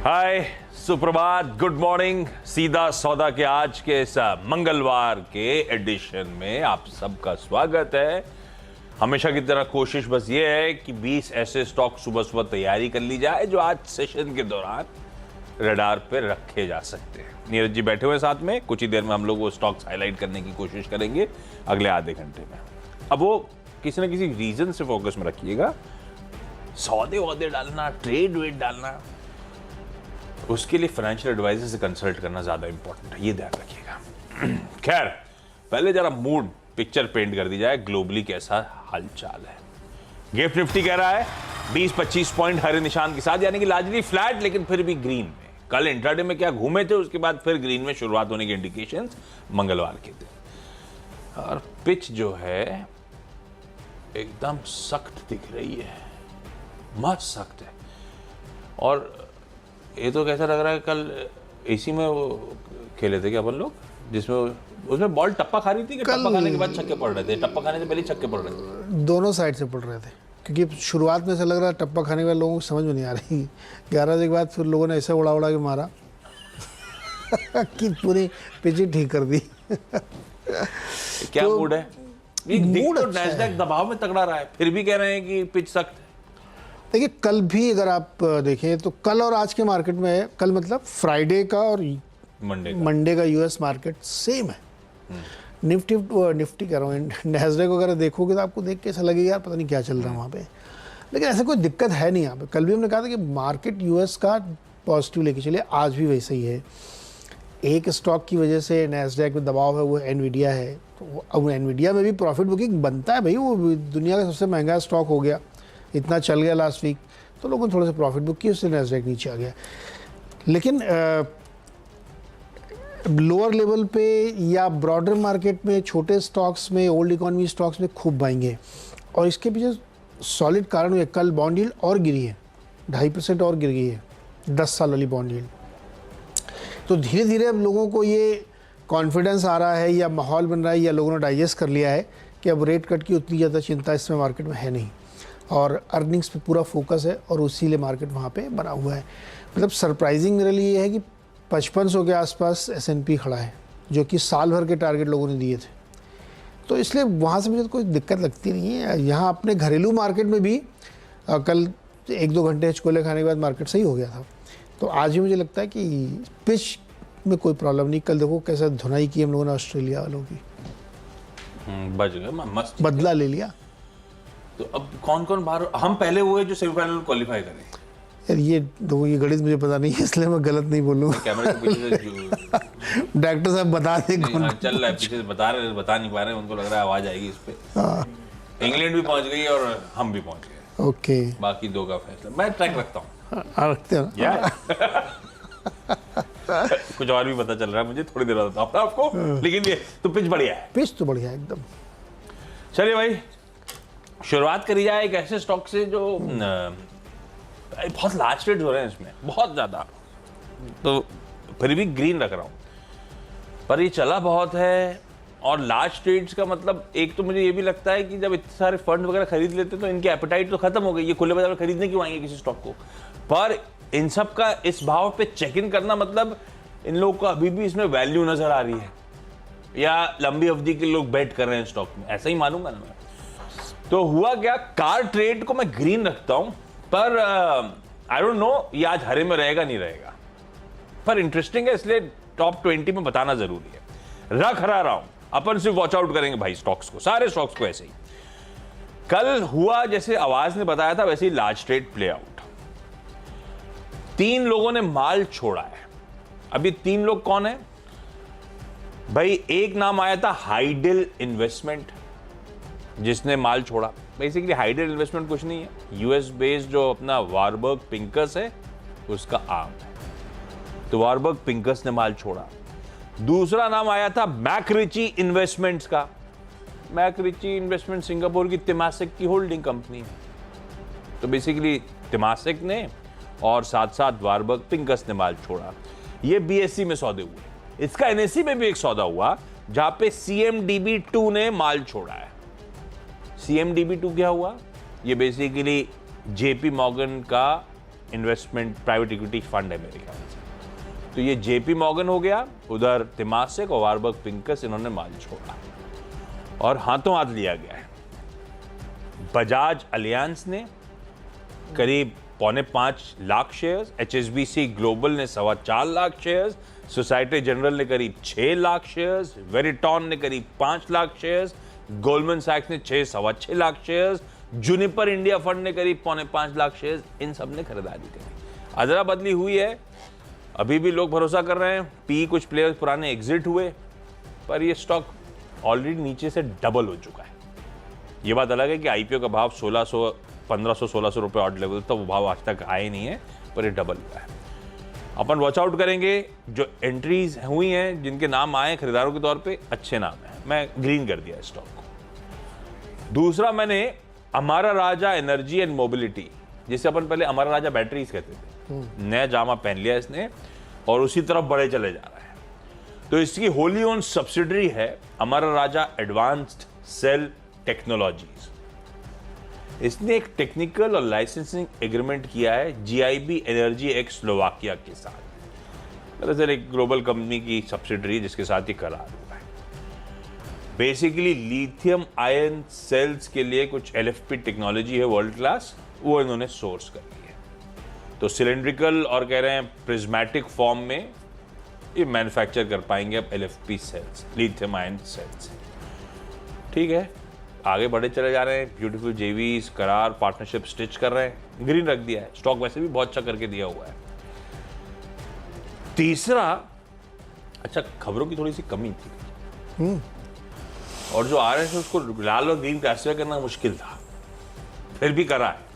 हाय, सुप्रभात, good morning. सीधा सौदा के आज के इस मंगलवार के एडिशन में आप सबका स्वागत है। हमेशा की तरह कोशिश बस ये है कि 20 ऐसे स्टॉक सुबह सुबह तैयारी कर ली जाए जो आज सेशन के दौरान रडार पे रखे जा सकते हैं। नीरज जी बैठे हुए साथ में, कुछ ही देर में हम लोग वो स्टॉक्स हाईलाइट करने की कोशिश करेंगे अगले आधे घंटे में। अब वो किसी न किसी रीजन से फोकस में रखिएगा। सौदे वौदे डालना, ट्रेड वेट डालना, उसके लिए फाइनेंशियल एडवाइजर से कंसल्ट करना ज्यादा इंपॉर्टेंट है, ये ध्यान रखिएगा। खैर, पहले जरा मूड पिक्चर पेंट कर दी जाए, ग्लोबली कैसा हालचाल है। गिफ्ट निफ्टी कह रहा है 20-25 पॉइंट हरे निशान के साथ, यानी कि लार्जली फ्लैट लेकिन फिर भी ग्रीन में। कल इंट्राडे में क्या घूमे थे, उसके बाद फिर ग्रीन में शुरुआत होने के इंडिकेशंस मंगलवार के दिन। और पिच जो है एकदम सख्त दिख रही है, मस्त सख्त है। और ये तो कैसा लग रहा है, कल एसी में वो खेले थे क्या अपन लोग, जिसमें उसमें बॉल टप्पा खा रही थी कि टप्पा खाने के बाद छक्के पड़ रहे थे? टप्पा खाने से पहले छक्के पड़ रहे थे, दोनों साइड से पड़ रहे थे। क्योंकि शुरुआत में ऐसा लग रहा है टप्पा खाने के बाद लोगों को समझ में नहीं आ रही, 11 बजे के बाद फिर लोगों ने ऐसे उड़ा उड़ा के मारा कि पूरी पिच ठीक कर दी। क्या तो मूड है? मूड अच्छा है। दबाव में तगड़ा रहा है, फिर भी कह रहे हैं कि पिच सख्त है। देखिए, कल भी अगर आप देखें तो कल और आज के मार्केट में, कल मतलब फ्राइडे का और मंडे का यूएस मार्केट सेम है। निफ्टी कह रहा हूँ, नैस्डैक वगैरह देखोगे तो आपको देख के ऐसा लगेगा यार पता नहीं क्या चल रहा है वहाँ पे, लेकिन ऐसा कोई दिक्कत है नहीं यहाँ पे। कल भी हमने कहा था कि मार्केट यूएस का पॉजिटिव लेके चलिए, आज भी वैसे ही है। एक स्टॉक की वजह से नैस्डैक में दबाव है, वो एनवीडिया है। तो अब एनवीडिया में भी प्रॉफिट बुकिंग बनता है भाई, वो दुनिया का सबसे महंगा स्टॉक हो गया, इतना चल गया लास्ट वीक, तो लोगों ने थोड़ा सा प्रॉफिट बुक किया, उससे नैस्डैक नीचे आ गया। लेकिन लोअर लेवल पे या ब्रॉडर मार्केट में छोटे स्टॉक्स में, ओल्ड इकोनॉमी स्टॉक्स में खूब बाइंग है। और इसके पीछे सॉलिड कारण है, कल बॉन्ड यील्ड और गिरी है, 2.5% और गिर गई है 10 साल वाली बॉन्ड यील्ड। तो धीरे धीरे अब लोगों को ये कॉन्फिडेंस आ रहा है या माहौल बन रहा है या लोगों ने डाइजेस्ट कर लिया है कि अब रेट कट की उतनी ज़्यादा चिंता इस समय मार्केट में है नहीं, और अर्निंग्स पे पूरा फोकस है, और उसी लिए मार्केट वहाँ पे बना हुआ है। मतलब सरप्राइजिंग मेरे लिए ये है कि 5500 के आसपास S&P खड़ा है, जो कि साल भर के टारगेट लोगों ने दिए थे। तो इसलिए वहाँ से मुझे कोई दिक्कत लगती नहीं है। यहाँ अपने घरेलू मार्केट में भी कल 1-2 घंटे हिचकोले खाने के बाद मार्केट सही हो गया था। तो आज भी मुझे लगता है कि पिच में कोई प्रॉब्लम नहीं। कल देखो कैसे धुनाई की हम लोगों ने ऑस्ट्रेलिया वालों की, बच गए, मस्त बदला ले लिया। तो अब कौन कौन बाहर, हम पहले हुए जो सेमीफाइनल क्वालिफाई करें? यार ये गणित मुझे पता नहीं है, इसलिए मैं गलत नहीं बोलूँगा। कैमरे के पीछे से डॉक्टर साहब बता दें कौन चल रहा है, पीछे से बता नहीं पा रहे, उनको लग रहा है आवाज आएगी इस पे। इंग्लैंड भी पहुंच गई और हम भी पहुंच गए। ओके, बाकी 2 का फैसला। मैं ट्रैक रखता हूँ, रखते हैं। कुछ और भी पता चल रहा है मुझे, थोड़ी देर बाद बताऊँ आपको। लेकिन ये तो पिच बढ़िया है, पिच तो बढ़िया है एकदम। चलिए भाई, शुरुआत करी जाए एक ऐसे स्टॉक से जो बहुत लार्ज ट्रेड्स हो रहे हैं इसमें, बहुत ज्यादा, तो फिर भी ग्रीन रख रहा हूं, पर ये चला बहुत है। और लार्ज ट्रेड्स का मतलब, एक तो मुझे ये भी लगता है कि जब इतने सारे फंड वगैरह खरीद लेते तो इनकी एपेटाइट तो खत्म हो गई, ये खुले बाजार में खरीदने क्यों आएंगे किसी स्टॉक को। पर इन सब का इस भाव पे चेक इन करना मतलब इन लोगों को अभी भी इसमें वैल्यू नजर आ रही है, या लंबी अवधि के लोग बेट कर रहे हैं स्टॉक में, ऐसा ही मानूंगा ना मैं। तो हुआ क्या, कार ट्रेड को मैं ग्रीन रखता हूं, पर आई डोंट नो ये आज हरे में रहेगा नहीं रहेगा, पर इंटरेस्टिंग है इसलिए टॉप 20 में बताना जरूरी है। रख रहा हूं, अपन सिर्फ वॉच आउट करेंगे भाई स्टॉक्स को, सारे स्टॉक्स को ऐसे ही। कल हुआ जैसे आवाज ने बताया था वैसे ही लार्ज ट्रेड प्ले आउट। 3 लोगों ने माल छोड़ा है। अब ये 3 लोग कौन है भाई? एक नाम आया था हाइडेल इन्वेस्टमेंट, जिसने माल छोड़ा। बेसिकली हाइडेल इन्वेस्टमेंट कुछ नहीं है, यूएस बेस्ड जो अपना वारबर्ग पिंकस है उसका आर्म है, तो वारबर्ग पिंकस ने माल छोड़ा। दूसरा नाम आया था मैकरिची इन्वेस्टमेंट्स का। मैकरिची इन्वेस्टमेंट सिंगापुर की तेमासिक की होल्डिंग कंपनी है, तो बेसिकली तेमासिक ने और साथ साथ वारबर्ग पिंकस ने माल छोड़ा। ये बीएससी में सौदे हुए। इसका एनएससी में भी एक सौदा हुआ जहां पे CMDB2 ने माल छोड़ा है। CMDB2 क्या हुआ? ये बेसिकली JP मॉर्गन का इन्वेस्टमेंट प्राइवेट इक्विटी फंड है मेरे ख्याल से। तो ये जेपी मॉर्गन हो गया, उधर तेमासिक और वारबर्ग पिंकस, इन्होंने माल छोड़ा और हाथों हाथ लिया गया है। बजाज अलियांस ने करीब 4.25 लाख शेयर्स, HSBC ग्लोबल ने 4.25 लाख शेयर्स, सोसाइटी जनरल ने करीब 6 लाख शेयर्स, वेरिटॉन ने करीब 5 लाख शेयर्स, गोल्डमैन सैक्स ने 6.25 lakh shares, Juniper India fund ने करीब 4.25 लाख शेयर्स, इन सब ने खरीदारी करी। अदला बदली हुई है, अभी भी लोग भरोसा कर रहे हैं। पी कुछ प्लेयर्स पुराने एग्जिट हुए, पर ये स्टॉक ऑलरेडी नीचे से डबल हो चुका है। ये बात अलग है कि आईपीओ का भाव 1500-1600 रुपए ऑड लेवल था, वो भाव आज तक आए नहीं है, पर ये डबल हुआ है। अपन वॉच आउट करेंगे। जो एंट्रीज हुई हैं, जिनके नाम आए खरीदारों के तौर पे, अच्छे नाम हैं। मैं ग्रीन कर दिया स्टॉक को। दूसरा, मैंने Amara Raja energy and mobility, जिसे अपन पहले अमारा राजा बैटरीज कहते थे, नया जामा पहन लिया इसने और उसी तरफ बढ़े चले जा रहा है। तो इसकी होली ओन सब्सिडरी है Amara Raja advanced cell technologies. इसने एक टेक्निकल और लाइसेंसिंग एग्रीमेंट किया है जीआईबी एनर्जी एक्स स्लोवाकिया के साथ। दरअसल एक ग्लोबल कंपनी की सब्सिडरी जिसके साथ ही करार हुआ है। बेसिकली लिथियम आयन सेल्स के लिए कुछ एलएफपी टेक्नोलॉजी है वर्ल्ड क्लास, वो इन्होंने सोर्स कर ली है। तो सिलेंड्रिकल और कह रहे हैं प्रिज्मेटिक फॉर्म में ये मैन्युफैक्चर कर पाएंगे अब LFP cells, lithium ion cells. ठीक है, आगे बढ़े चले जा रहे हैं। ब्यूटीफुल जेवीज, करार, पार्टनरशिप स्टिच कर रहे हैं। ग्रीन रख दिया है। स्टॉक वैसे भी बहुत अच्छा करके दिया हुआ है। तीसरा, अच्छा खबरों की थोड़ी सी कमी थी और जो आ रहे थे उसको लाल और ग्रीन क्लासिफाई करना मुश्किल था, फिर भी करा है।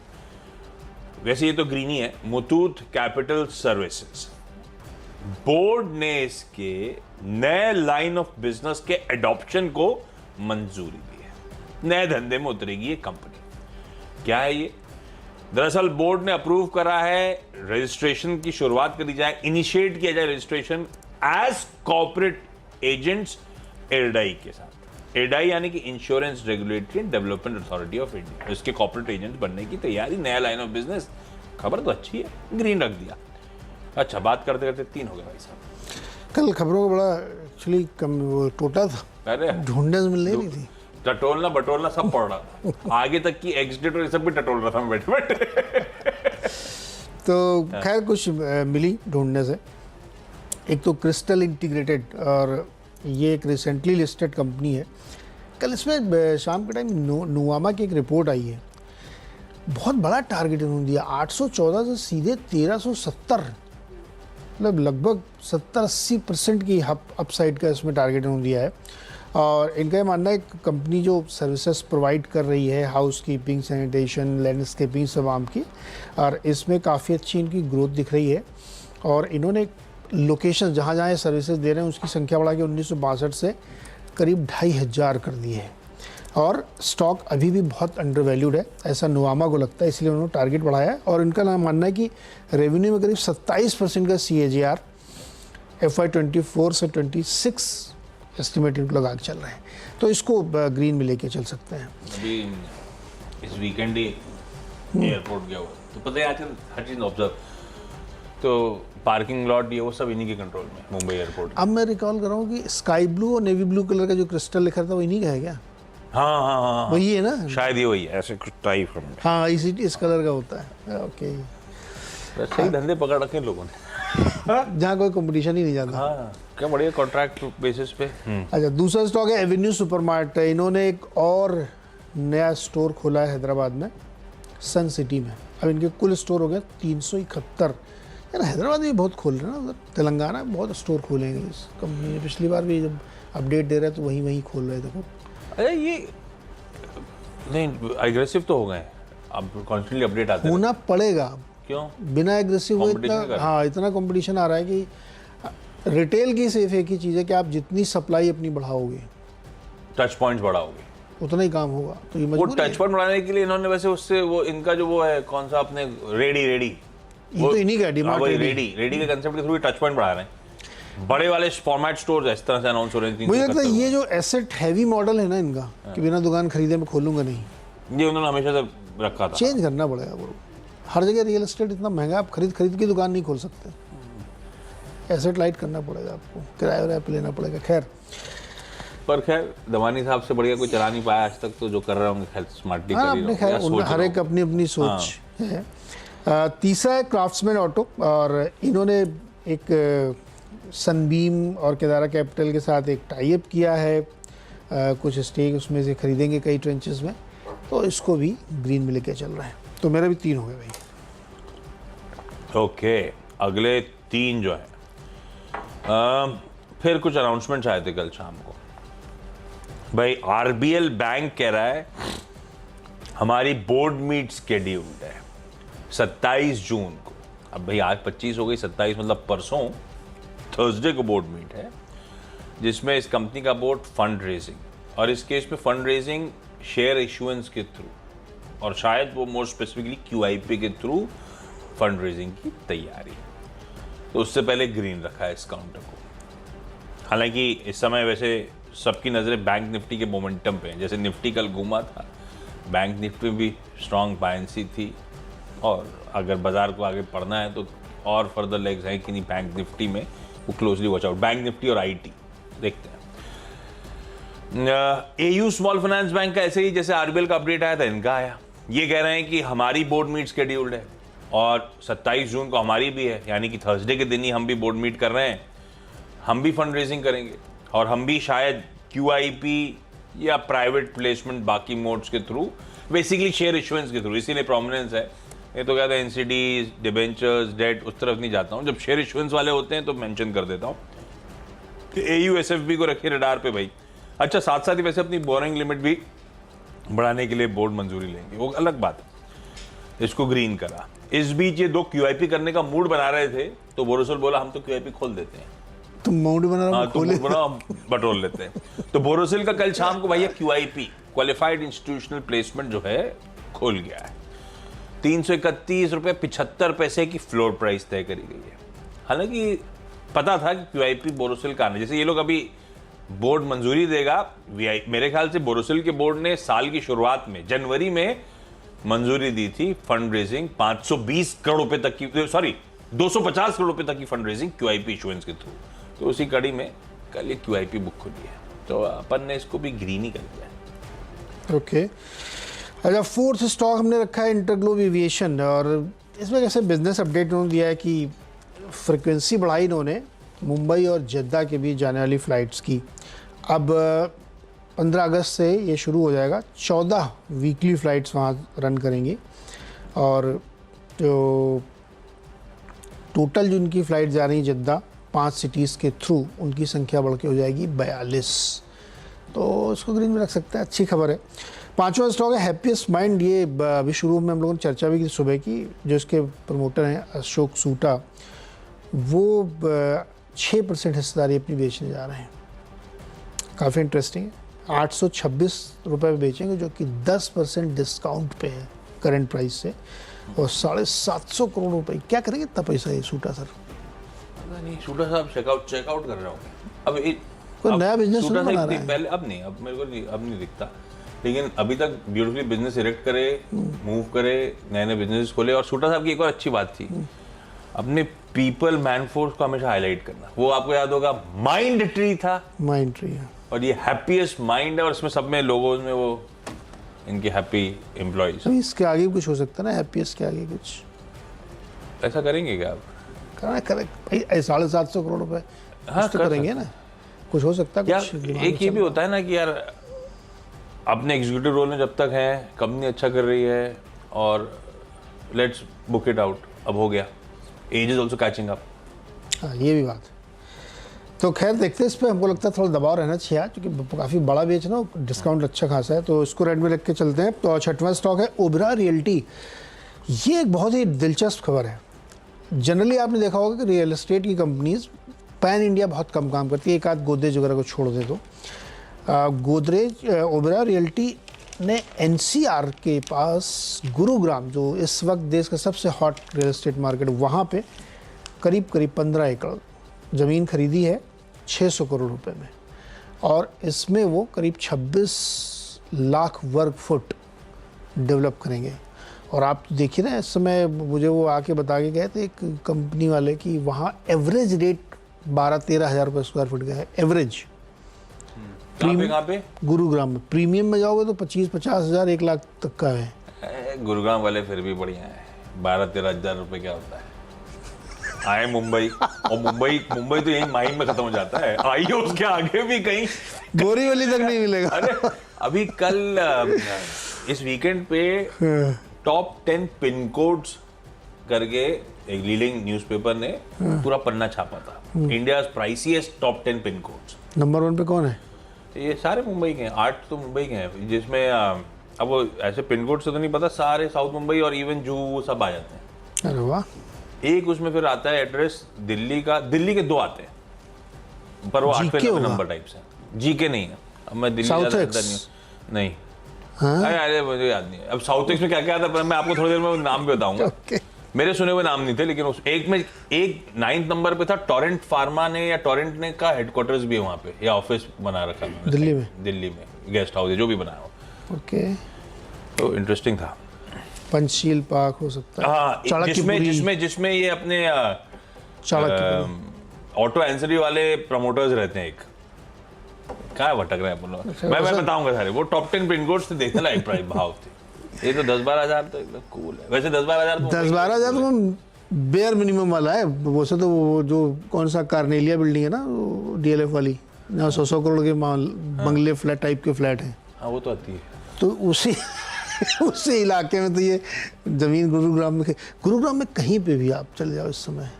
वैसे ये तो ग्रीन ही है। मुथूट कैपिटल सर्विसेज, बोर्ड ने इसके नए लाइन ऑफ बिजनेस के एडॉप्शन को मंजूरी दी है। नए धंधे में उतरेगी ये कंपनी। क्या है ये? दरअसल बोर्ड ने अप्रूव करा है रजिस्ट्रेशन की शुरुआत करी जाए, इनिशिएट किया जाए रजिस्ट्रेशन एज कॉर्पोरेट एजेंट्स एरडाई के साथ। एडाई यानी कि insurance regulatory and development authority of India, इसके कॉर्पोरेट एजेंट बनने की तैयारी। नया लाइन ऑफ बिजनेस, खबर तो अच्छी है, ग्रीन रख दिया। अच्छा, बात करते करते 3 हो गए भाई साहब। कल खबरों का बड़ा एक्चुअली कम वो टोटा था, अरे ढूंढने से मिल नहीं थी। टटोलना बटोलना सब पड़ रहा था। आगे तक की एक्सडेट और सब भी टटोल रहा था मैं बैठे बैठे। तो खैर कुछ मिली ढूंढने से। एक तो क्रिस्टल इंटीग्रेटेड, और ये एक रिसेंटली लिस्टेड कंपनी है। कल इसमें शाम के टाइम नुवामा की एक रिपोर्ट आई है। बहुत बड़ा टारगेट इन्होंने दिया, 814 से सीधे 1370, मतलब लगभग 70-80% की अपसाइड का इसमें टारगेट इन्होंने दिया है। और इनका ये मानना है कंपनी जो सर्विसेज प्रोवाइड कर रही है, हाउस कीपिंग, सैनिटेशन, लैंडस्केपिंग, तमाम की, और इसमें काफ़ी अच्छी इनकी ग्रोथ दिख रही है। और इन्होंने लोकेशन जहाँ जहाँ ये सर्विसेज दे रहे हैं उसकी संख्या बढ़ा के 1962 से करीब 2500 कर दी है। और स्टॉक अभी भी बहुत अंडर वैल्यूड है, ऐसा नुवामा को लगता है, इसलिए उन्होंने टारगेट बढ़ाया है। और इनका नाम मानना है कि रेवेन्यू में करीब 27% का CAGR FY24 से 26 एस्टिमेट इनको लगा के चल रहे हैं। तो इसको ग्रीन में लेके चल सकते हैं। अभी इस वीकेंड ही एयरपोर्ट गया हुआ, तो पता है आजकल हर चीज़ ऑब्जर्व, तो पार्किंग लॉट ये वो सब इन्हीं के कंट्रोल में, मुंबई एयरपोर्ट। अब मैं रिकॉल कर रहा हूँ कि स्काई ब्लू और नेवी ब्लू कलर का जो क्रिस्टल लिखा था वो इन्हीं का है क्या? हाँ, वही है ना, शायद ये वही है, ऐसे कुछ टाइप। हाँ, इस कलर का होता है। ओके, सही धंधे पकड़ रखे लोगों ने, जहाँ कोई कंपटीशन ही नहीं जाता। हाँ, क्या बढ़िया कॉन्ट्रैक्ट बेसिस पे। अच्छा, दूसरा स्टॉक है एवेन्यू सुपरमार्ट। इन्होंने एक और नया स्टोर खोला है हैदराबाद में, सन सिटी में। अब इनके कुल स्टोर हो गए 371। यार हैदराबाद में बहुत खोल रहे हैं ना, उधर तेलंगाना में बहुत स्टोर खोलेंगे इस कंपनी ने। पिछली बार भी जब अपडेट दे रहे हैं तो वहीं खोल रहे थे खूब। अरे ये नहीं एग्रेसिव तो हो गए, अब कॉन्स्टेंटली अपडेट आते हैं। होना पड़ेगा, क्यों? बिना एग्रेसिव हुए इतना कंपटीशन आ रहा है कि रिटेल की सिर्फ एक ही चीज़ है कि आप जितनी सप्लाई अपनी बढ़ाओगे, टच पॉइंट्स बढ़ाओगे, उतना ही काम होगा। तो ये वो टच पॉइंट बढ़ाने के लिए इन्होंने वैसे उससे वो इनका जो वो है कौन सा अपने रेडी ये तो इन्हीं का डिमांड रेडी के कंसेप्ट के थ्रू टच पॉइंट बढ़ा रहे हैं। बड़े वाले फॉर्मेट स्टोर्स इस तरह से अनाउंस हो रहे हैं। मुझे लगता है ये जो एसेट हैवी मॉडल है ना इनका, कि बिना दुकान खरीदे मैं खोलूंगा नहीं, ये उन्होंने हमेशा से रखा था। चेंज करना पड़ेगा वो। हर जगह रियल एस्टेट इतना महंगा, आप खरीद की दुकान नहीं खोल सकते, एसेट लाइट करना पड़ेगा आपको, किराया वराया पे लेना पड़ेगा। खैर पर खैर दवानी साहब से बढ़िया कोई चला नहीं पाया आज तक, तो जो कर रहे होंगे खैर स्मार्टली कर ही अपने रहे होंगे, खैर हर एक अपनी अपनी सोच है। तीसरा है क्राफ्ट्समैन ऑटो, और इन्होंने एक सनबीम और केदारा कैपिटल के साथ एक टाई अप किया है, कुछ स्टेक उसमें से खरीदेंगे कई ट्रेंचेस में, तो इसको भी ग्रीन में लेके चल रहे हैं। तो मेरा भी 3 हो गए भाई। ओके, अगले 3 जो है फिर कुछ अनाउंसमेंट आए थे कल शाम को भाई। आरबीएल बैंक कह रहा है हमारी बोर्ड मीट स्केड्यूल्ड है 27 जून को। अब भाई आज 25 हो गई, 27 मतलब परसों थर्सडे को बोर्ड मीट है, जिसमें इस कंपनी का बोर्ड फंड रेजिंग, और इस केस में फंड रेजिंग शेयर इशुएंस के थ्रू, और शायद वो मोर स्पेसिफिकली QIP के थ्रू फंड रेजिंग की तैयारी। तो उससे पहले ग्रीन रखा है इस काउंटर को। हालांकि इस समय वैसे सबकी नज़रें बैंक निफ्टी के मोमेंटम पे हैं। जैसे निफ्टी कल घूमा था, बैंक निफ्टी में भी स्ट्रॉन्ग बायंसी थी, और अगर बाजार को आगे पढ़ना है तो और फर्दर लेग्स हैं कि नहीं बैंक निफ्टी में, वो closely watch out. Bank Nifty और IT देखते हैं। AU स्मॉल फाइनेंस बैंक का ऐसे ही जैसे RBL का अपडेट आया था, इनका आया। ये कह रहे हैं कि हमारी बोर्ड मीट शेड्यूल्ड है और 27 जून को हमारी भी है, यानी कि थर्सडे के दिन ही हम भी बोर्ड मीट कर रहे हैं। हम भी फंड रेजिंग करेंगे और हम भी शायद QIP या प्राइवेट प्लेसमेंट बाकी मोड्स के थ्रू, बेसिकली शेयर इशुएंस के थ्रू, इसीलिए प्रोमिनेंस है। ये तो कहते हैं NCDs, डिबेंचर्स, डेट, उस तरफ नहीं जाता हूँ। जब शेयर इशुएंस वाले होते हैं तो मेंशन कर देता हूँ कि AU SFB को रखिए रडार पे भाई। अच्छा, साथ साथ ही वैसे अपनी बोरिंग लिमिट भी बढ़ाने के लिए बोर्ड मंजूरी लेंगे, वो अलग बात है। इसको ग्रीन करा। इस बीच ये 2 QIP करने का मूड बना रहे थे, तो बोरोसिल बोला हम तो QIP खोल देते हैं। तुम मूड बना रहे हो, खोले बटोर लेते हैं। तो बोरोसिल का कल शाम को भैया QIP क्वालिफाइड इंस्टीट्यूशनल प्लेसमेंट जो है खोल गया है। 331 रुपये 75 पैसे की फ्लोर प्राइस तय करी गई है। हालांकि पता था कि QIP बोरोसिल का आना, जैसे ये लोग अभी बोर्ड मंजूरी देगा, मेरे ख्याल से बोरोसिल के बोर्ड ने साल की शुरुआत में जनवरी में मंजूरी दी थी फंड रेजिंग 520 करोड़ रुपए तक की, सॉरी 250 करोड़ रुपए तक की फंड रेजिंग QIP इशुएंस के थ्रू। तो उसी कड़ी में कल ये QIP बुक खुली है, तो अपन ने इसको भी ग्रीन ही कर दिया। ओके, अच्छा, 4th स्टॉक हमने रखा है इंटरग्लोब एविएशन, और इसमें जैसे बिजनेस अपडेट उन्होंने दिया है कि फ्रिक्वेंसी बढ़ाई इन्होंने मुंबई और जद्दा के बीच जाने वाली फ़्लाइट्स की। अब 15 अगस्त से ये शुरू हो जाएगा, 14 वीकली फ़्लाइट्स वहाँ रन करेंगी, और जो टोटल जो उनकी फ़्लाइट जा रही है जद्दा 5 सिटीज़ के थ्रू, उनकी संख्या बढ़ के हो जाएगी 42। तो इसको ग्रीन में रख सकते हैं, अच्छी खबर है। 5वां स्टॉक है हैप्पीएस्ट माइंड। ये अभी शुरू में हम लोगों ने चर्चा भी की सुबह की, जो इसके प्रमोटर हैं अशोक सूटा, वो 6% हिस्सेदारी अपनी बेचने जा रहे हैं। काफ़ी इंटरेस्टिंग है। 826 रुपये में बेचेंगे, जो कि 10% डिस्काउंट पे है करंट प्राइस से, और 750 करोड़ रुपए। क्या करेंगे इतना पैसा ये सूटा सर? नहीं, सूटा साहब चेकआउट कर रहे होंगे। अब कोई नया बिजनेस बना रहा है पहले, अब नहीं, अब मेरे को अब नहीं दिखता, लेकिन अभी तक ब्यूटीफुली बिजनेस इरेक्ट करे, मूव करे, नए नए बिजनेस खोले। और सूटा साहब की एक और अच्छी बात थी, अपने पीपल मैन फोर्स को हमेशा हाईलाइट करना। वो आपको याद होगा माइंड ट्री था, माइंड ट्री है, और ये हैप्पीएस्ट माइंड है, और इसमें सब में लोगों में वो इनके हैप्पी एम्प्लॉइज। इसके आगे कुछ हो सकता है ना, हैप्पीएस्ट के आगे कुछ ऐसा करेंगे क्या आप? करना करे भाई, 750 करोड़ रुपए हाँ, तो करेंगे ना, कुछ हो सकता है यार। कुछ एक ये भी होता है ना कि यार अपने एग्जीक्यूटिव रोल में जब तक है, कंपनी अच्छा कर रही है, और लेट्स बुक इट आउट, अब हो गया, age is also catching up. हाँ, ये भी बात है। तो खैर देखते हैं, इस पर हमको लगता है थोड़ा दबाव रहना चाहिए, क्योंकि काफ़ी बड़ा बेचना, डिस्काउंट अच्छा खासा है, तो इसको रेड में रख के चलते हैं। तो 6वां स्टॉक है ओबरा रियल्टी। ये एक बहुत ही दिलचस्प खबर है। जनरली आपने देखा होगा कि रियल एस्टेट की कंपनीज पैन इंडिया बहुत कम काम करती है, एक आध गोदरेज वगैरह को छोड़ दे तो। गोदरेज ओबरा रियल्टी ने NCR के पास गुरुग्राम, जो इस वक्त देश का सबसे हॉट रियल एस्टेट मार्केट, वहाँ पे करीब 15 एकड़ ज़मीन खरीदी है 600 करोड़ रुपए में, और इसमें वो करीब 26 लाख वर्ग फुट डेवलप करेंगे। और आप देखिए ना, इस समय मुझे वो आके बता के गए थे एक कंपनी वाले कि वहाँ एवरेज रेट 12-13 हज़ार रुपये स्क्वायर फीट का है एवरेज। कहाँ पे? गुरुग्राम में। प्रीमियम में जाओगे तो 25-50 हज़ार 1 लाख तक का है। गुरुग्राम वाले फिर भी बढ़िया है, 12-13 हज़ार रुपये क्या होता है। आए मुंबई, और मुंबई तो यही माइंड में खत्म हो जाता है, आइए उसके आगे भी कहीं बोरीवली तक नहीं मिलेगा। अरे अभी कल इस वीकेंड पे टॉप 10 पिन कोड्स करके एक लीडिंग न्यूज़पेपर ने पूरा पन्ना छापा था, India priciest top 10 pin codes. Number 1 पे कौन है? ये सारे मुंबई के हैं, 8 तो मुंबई के हैं, जिसमें अब वो ऐसे पिन कोड से तो नहीं पता, सारे साउथ मुंबई और इवन जुहू वो सब आ जाते हैं। अरे वाह। एक उसमें फिर आता है एड्रेस दिल्ली का, दिल्ली के 2 आते हैं पर वो 8वें नंबर टाइप से, जीके नहीं है। अब मैं दिल्ली साउथ ज्यादा एक्स नहीं। हाँ? अरे मुझे याद नहीं है अब साउथ एक्स में क्या क्या आता है, मैं आपको थोड़ी देर में नाम भी बताऊंगा। Okay. मेरे सुने हुए नाम नहीं थे, लेकिन उस एक में एक 9th नंबर पे था, टोरेंट फार्मा ने या टोरेंट ने का हेडक्वार्टर्स भी है वहाँ पे, या ऑफिस बना रखा है दिल्ली में गेस्ट हाउस है जो भी बनाया हो। ओके, तो इंटरेस्टिंग था। पंचशील पार्क हो सकता है। हाँ, जिसमें ये अपने ऑटो एंसरी वाले प्रमोटर्स रहते हैं। एक क्या भटक रहे हैं अपन लोग, मैं बताऊंगा सारे। वो टॉप 10 पिन कोड्स थे, देखने लायक प्राइस भाव थे। ये तो 10-12 हज़ार तो एकदम कूल है। वैसे 10-12 हज़ार तो बेयर मिनिमम वाला है। वैसे तो वो जो कौन सा कार्नेलिया बिल्डिंग है ना, डीएलएफ वाली, जहाँ 100 करोड़ के बंगले फ्लैट टाइप के फ्लैट हैं। हाँ, वो तो आती है। तो उसी इलाके में तो ये जमीन गुरुग्राम में कहीं पे भी आप चले जाओ इस समय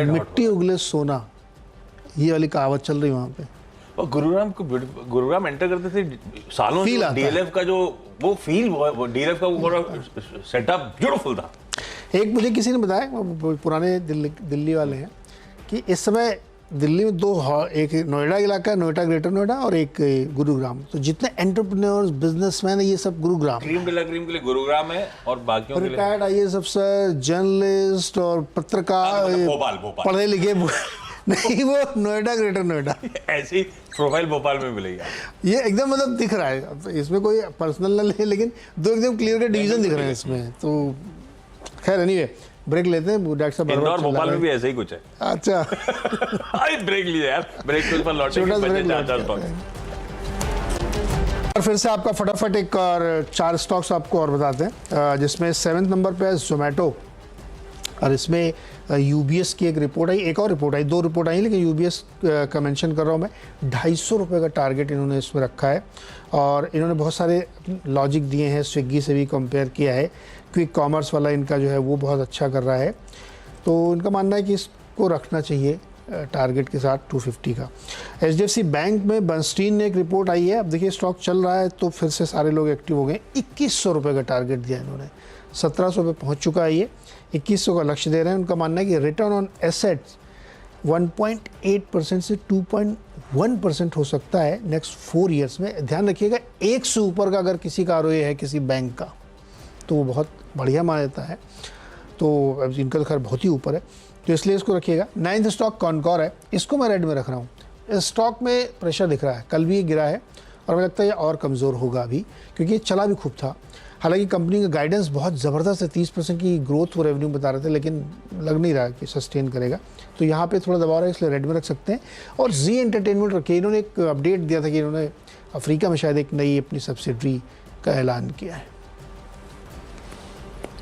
मिट्टी उगले सोना, ये वाली कहावत चल रही वहाँ पे। और गुरुग्राम एंटर करते थे सालों से, डीएलएफ का जो वो फील, डीएलएफ का वो सेटअप ब्यूटीफुल था। एक मुझे किसी ने बताया, पुराने दिल्ली वाले हैं, कि इस समय दिल्ली में 2, एक नोएडा इलाका है, नोएडा ग्रेटर नोएडा, और एक गुरुग्राम। तो जितने एंटरप्रेन्योर्स बिजनेसमैन है ये सब गुरुग्राम, क्रीम के लिए गुरुग्राम है, और बाकियों के लिए रिटायर्ड आईएएस अफसर, जर्नलिस्ट और पत्रकार, भोपाल पढ़े लिखे नहीं, वो नोएडा ग्रेटर नोएडा। ऐसी प्रोफाइल भोपाल में मिलेगी। ये एकदम मतलब दिख रहा है, इसमें कोई पर्सनल न ले, लेकिन 2 एकदम क्लियर के डिवीजन दिख रहे हैं इसमें। तो खैर एनीवे, ब्रेक लेते हैं डॉक्टर साहब। इंदौर भोपाल में भी ऐसे ही कुछ है। अच्छा ब्रेक लीजिए यार, ब्रेक के ऊपर लौटेंगे। और फिर से आपका फटाफट एक और 4 स्टॉक्स आपको और बताते हैं, जिसमें 7th नंबर पे है जोमेटो। और इसमें यूबीएस की एक रिपोर्ट आई, एक और रिपोर्ट आई, 2 रिपोर्ट आई, लेकिन यूबीएस का मेंशन कर रहा हूँ मैं। 250 रुपये का टारगेट इन्होंने इसमें रखा है, और इन्होंने बहुत सारे लॉजिक दिए हैं, स्विगी से भी कंपेयर किया है। क्विक कॉमर्स वाला इनका जो है वो बहुत अच्छा कर रहा है, तो इनका मानना है कि इसको रखना चाहिए टारगेट के साथ 250 का। एचडीएफसी बैंक में बर्नस्टीन ने एक रिपोर्ट आई है। अब देखिए स्टॉक चल रहा है तो फिर से सारे लोग एक्टिव हो गए। 2100 रुपये का टारगेट दिया इन्होंने, 1700 पे पहुँच चुका है ये, 2100 का लक्ष्य दे रहे हैं। उनका मानना है कि रिटर्न ऑन एसेट्स 1.8% से 2.1% हो सकता है नेक्स्ट 4 ईयर्स में। ध्यान रखिएगा, 1 से ऊपर का अगर किसी का ROA है किसी बैंक का तो वो बहुत बढ़िया मान देता है। तो अब इनका तो खैर बहुत ही ऊपर है, तो इसलिए इसको रखिएगा। 9th स्टॉक कॉनकॉर है, इसको मैं रेड में रख रहा हूँ। इस स्टॉक में प्रेशर दिख रहा है, कल भी ये गिरा है और मुझे लगता है ये और कमज़ोर होगा अभी, क्योंकि ये चला भी खूब था। हालांकि कंपनी का गाइडेंस बहुत ज़बरदस्त है, 30% की ग्रोथ वो रेवेन्यू बता रहे थे, लेकिन लग नहीं रहा कि सस्टेन करेगा। तो यहाँ पे थोड़ा दबाव है, इसलिए रेड में रख सकते हैं। और जी एंटरटेनमेंट रखिए, इन्होंने एक अपडेट दिया था कि इन्होंने अफ्रीका में शायद एक नई अपनी सब्सिडरी का ऐलान किया है।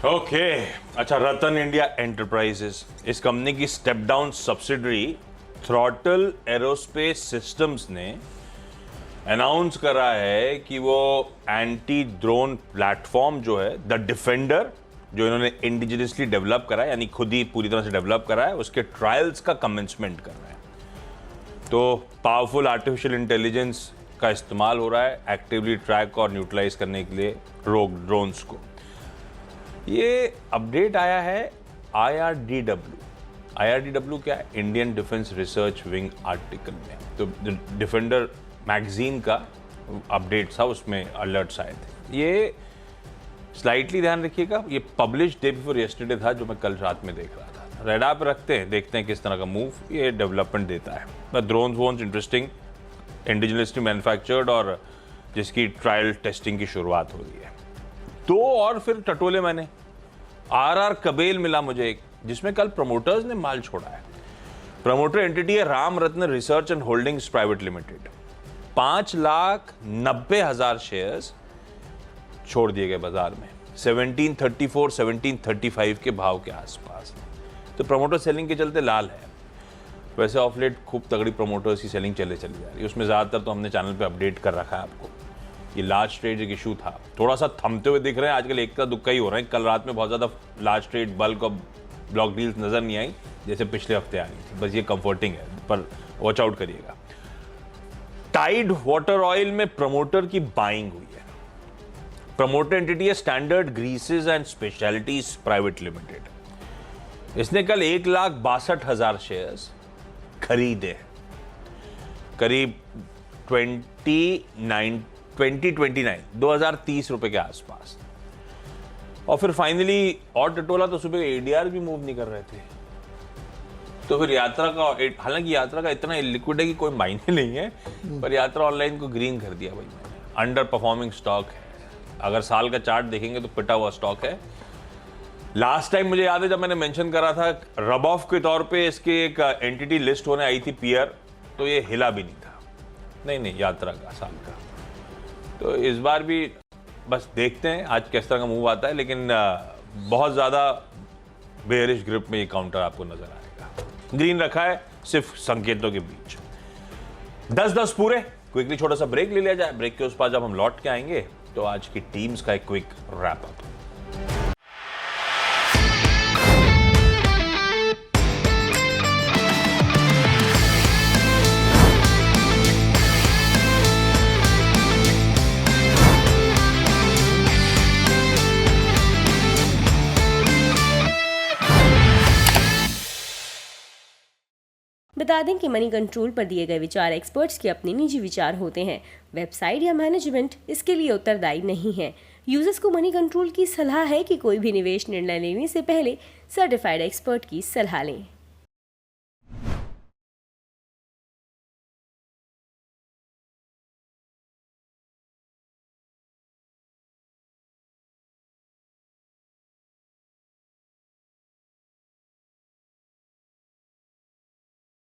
ओके अच्छा, रतन इंडिया एंटरप्राइजेस, इस कंपनी की step down subsidiary throttle aerospace systems ने अनाउंस करा है कि वो एंटी ड्रोन प्लेटफॉर्म जो है द डिफेंडर, जो इन्होंने इंडिजिनियसली डेवलप करा है, यानी खुद ही पूरी तरह से डेवलप करा है, उसके ट्रायल्स का कमेंसमेंट कर रहे हैं। तो पावरफुल आर्टिफिशियल इंटेलिजेंस का इस्तेमाल हो रहा है एक्टिवली ट्रैक और न्यूट्रलाइज करने के लिए रोग ड्रोन्स को। ये अपडेट आया है IRDW क्या है, Indian defence research wing article में। तो डिफेंडर मैगजीन का अपडेट था, उसमें अलर्ट्स आए थे। ये स्लाइटली ध्यान रखिएगा, ये पब्लिश डे बिफोर यस्टरडे था, जो मैं कल रात में देख रहा था। रेडा पे रखते हैं, देखते हैं किस तरह का मूव ये डेवलपमेंट देता है। ड्रोन्स वोन्स इंटरेस्टिंग, इंडिजिनियसली मैन्युफैक्चर्ड और जिसकी ट्रायल टेस्टिंग की शुरुआत हो रही है। दो और फिर टटोले मैंने। आरआर कबेल मिला मुझे एक, जिसमें कल प्रमोटर्स ने माल छोड़ा है। प्रमोटर एंटिटी है Ram Ratna research and holdings private limited. 5,90,000 shares छोड़ दिए गए बाजार में 1734 1735 के भाव के आसपास। तो प्रमोटर सेलिंग के चलते लाल है। वैसे ऑफ लेट खूब तगड़ी प्रमोटर्स की सेलिंग चली जा रही है। उसमें ज़्यादातर तो हमने चैनल पे अपडेट कर रखा है आपको। ये लार्ज ट्रेड एक इशू था, थोड़ा सा थमते हुए दिख रहे हैं आजकल, एक का दुक्का ही हो रहा है। कल रात में बहुत ज़्यादा लार्ज ट्रेड बल्क और ब्लॉक डील्स नज़र नहीं आई जैसे पिछले हफ्ते आ रही थी। बस ये कंफर्टिंग है, पर वॉच आउट करिएगा। टाइड वाटर ऑयल में प्रमोटर की बाइंग हुई है। प्रमोटर एंटिटी है standard greases and specialities private limited. इसने कल 1,62,000 शेयर्स खरीदे हैं, करीब 2029 रुपए के आसपास। और फिर फाइनली और टटोला तो सुबह एडीआर भी मूव नहीं कर रहे थे। तो फिर यात्रा का, हालांकि यात्रा का इतना लिक्विड है कि कोई मायने नहीं है, पर यात्रा ऑनलाइन को ग्रीन कर दिया भाई मैंने। अंडर परफॉर्मिंग स्टॉक है, अगर साल का चार्ट देखेंगे तो पिटा हुआ स्टॉक है। लास्ट टाइम मुझे याद है जब मैंने मेंशन करा था रब ऑफ के तौर पे इसकी एक एंटिटी लिस्ट होने आई थी पीयर, तो ये हिला भी नहीं था। नहीं यात्रा का साल का। तो इस बार भी बस देखते हैं आज किस तरह का मूव आता है, लेकिन बहुत ज़्यादा बेयरिश ग्रिप में ये काउंटर आपको नजर आएगा। ग्रीन रखा है सिर्फ संकेतों के बीच। 10-10 पूरे। क्विकली छोटा सा ब्रेक ले लिया जाए। ब्रेक के उस पास जब हम लौट के आएंगे तो आज की टीम्स का एक क्विक रैप अप। बता दें कि मनी कंट्रोल पर दिए गए विचार एक्सपर्ट्स के अपने निजी विचार होते हैं। वेबसाइट या मैनेजमेंट इसके लिए उत्तरदायी नहीं है। यूजर्स को मनी कंट्रोल की सलाह है कि कोई भी निवेश निर्णय लेने से पहले सर्टिफाइड एक्सपर्ट की सलाह लें।